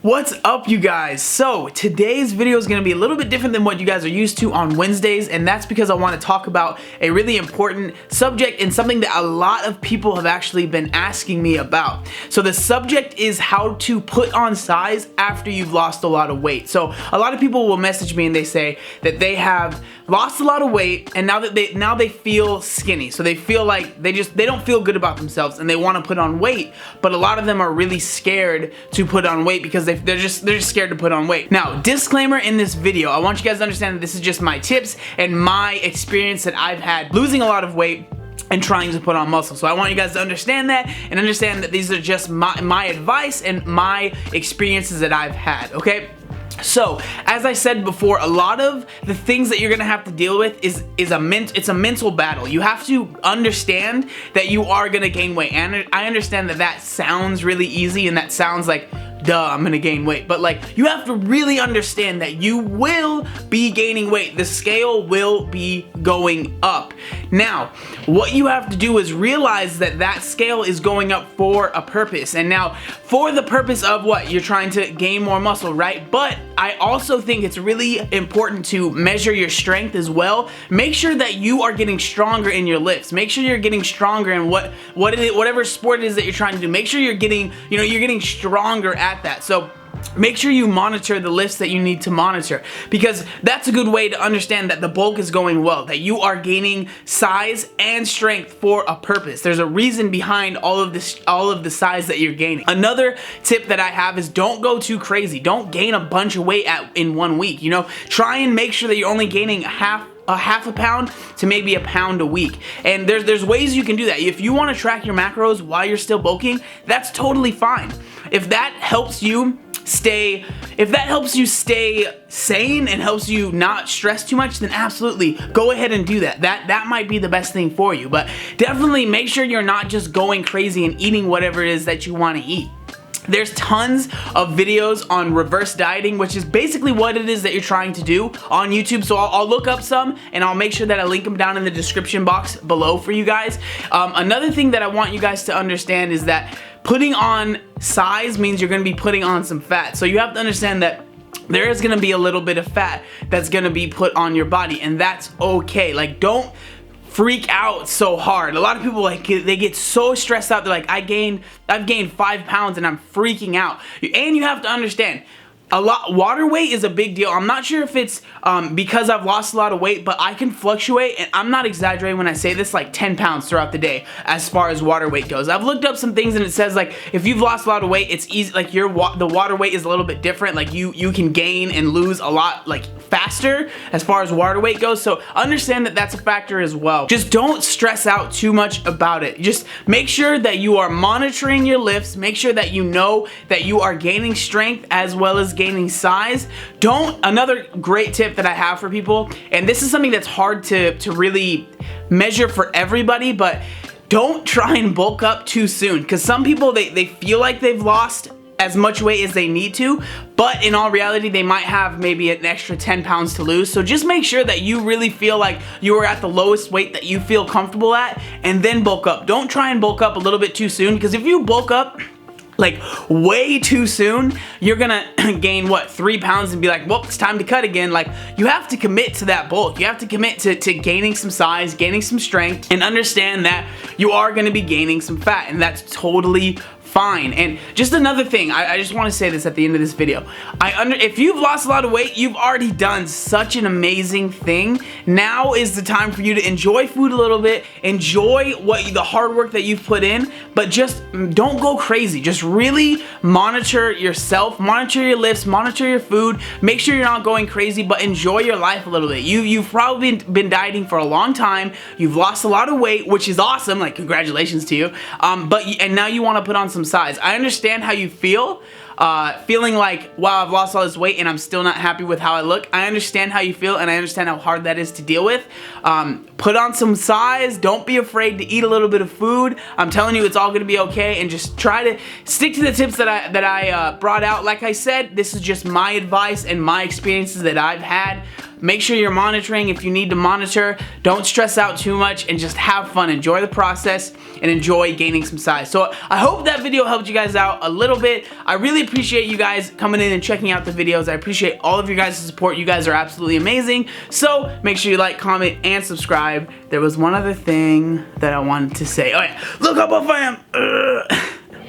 What's up, you guys? So today's video is going to be a little bit different than what you guys are used to on Wednesdays, and that's because I want to talk about a really important subject and something that a lot of people have actually been asking me about. So the subject is how to put on size after you've lost a lot of weight. So a lot of people will message me and they say that they have lost a lot of weight and now they feel skinny. So they feel like they don't feel good about themselves and they want to put on weight, but a lot of them are really scared to put on weight because they're just scared to put on weight. Now, disclaimer in this video, I want you guys to understand that this is just my tips and my experience that I've had losing a lot of weight and trying to put on muscle. So I want you guys to understand that and understand that these are just my advice and my experiences that I've had, okay? So, as I said before, a lot of the things that you're gonna have to deal with it's a mental battle. You have to understand that you are gonna gain weight. And I understand that sounds really easy and that sounds like, duh, I'm gonna gain weight. But like, you have to really understand that you will be gaining weight. The scale will be going up. Now, what you have to do is realize that scale is going up for a purpose. And now, for the purpose of what? You're trying to gain more muscle, right? But I also think it's really important to measure your strength as well. Make sure that you are getting stronger in your lifts. Make sure you're getting stronger in whatever sport it is that you're trying to do. Make sure you're getting stronger at that. So make sure you monitor the lifts that you need to monitor, because that's a good way to understand that the bulk is going well, that you are gaining size and strength for a purpose. There's a reason behind all of the size that you're gaining. Another tip that I have is don't go too crazy. Don't gain a bunch of weight in 1 week. You know, try and make sure that you're only gaining half a pound to maybe a pound a week. And there's ways you can do that. If you want to track your macros while you're still bulking, that's totally fine. If that helps you stay sane and helps you not stress too much, then absolutely go ahead and do that. That might be the best thing for you. But definitely make sure you're not just going crazy and eating whatever it is that you want to eat. There's tons of videos on reverse dieting, which is basically what it is that you're trying to do on YouTube. So I'll look up some and I'll make sure that I link them down in the description box below for you guys. Another thing that I want you guys to understand is that putting on size means you're going to be putting on some fat. So you have to understand that there is going to be a little bit of fat that's going to be put on your body, and that's okay. Like, don't freak out so hard. A lot of people, like, they get so stressed out. They're like, I've gained 5 pounds and I'm freaking out. And you have to understand, water weight is a big deal. I'm not sure if it's because I've lost a lot of weight, but I can fluctuate, and I'm not exaggerating when I say this, like 10 pounds throughout the day as far as water weight goes. I've looked up some things and it says, like, if you've lost a lot of weight, it's easy, like the water weight is a little bit different. Like you can gain and lose a lot, like, faster as far as water weight goes. So understand that that's a factor as well. Just don't stress out too much about it. Just make sure that you are monitoring your lifts. Make sure that you know that you are gaining strength as well as gaining size. Another great tip that I have for people, and this is something that's hard to really measure for everybody, but don't try and bulk up too soon, because some people, they feel like they've lost as much weight as they need to, but in all reality they might have maybe an extra 10 pounds to lose. So just make sure that you really feel like you are at the lowest weight that you feel comfortable at, and then bulk up. Don't try and bulk up a little bit too soon, because if you bulk up like way too soon, you're gonna gain 3 pounds and be like, well, it's time to cut again. Like, you have to commit to that bulk. You have to commit to gaining some size, gaining some strength, and understand that you are gonna be gaining some fat, and that's totally fine. And just another thing, I just want to say this at the end of this video. If you've lost a lot of weight, you've already done such an amazing thing. Now is the time for you to enjoy food a little bit, enjoy the hard work that you've put in, but just don't go crazy. Just really monitor yourself, monitor your lifts, monitor your food. Make sure you're not going crazy, but enjoy your life a little bit. You've probably been dieting for a long time. You've lost a lot of weight, which is awesome. Like, congratulations to you. And now you want to put on some size. I understand how you feel, feeling like, wow, I've lost all this weight and I'm still not happy with how I look. I understand how you feel, and I understand how hard that is to deal with. Put on some size. Don't be afraid to eat a little bit of food. I'm telling you, it's all gonna be okay, and just try to stick to the tips that I brought out. Like I said, this is just my advice and my experiences that I've had. Make sure you're monitoring if you need to monitor. Don't stress out too much, and just have fun. Enjoy the process and enjoy gaining some size. So I hope that video helped you guys out a little bit. I really appreciate you guys coming in and checking out the videos. I appreciate all of your guys' support. You guys are absolutely amazing. So make sure you like, comment, and subscribe. There was one other thing that I wanted to say. Oh yeah, look how buff I am.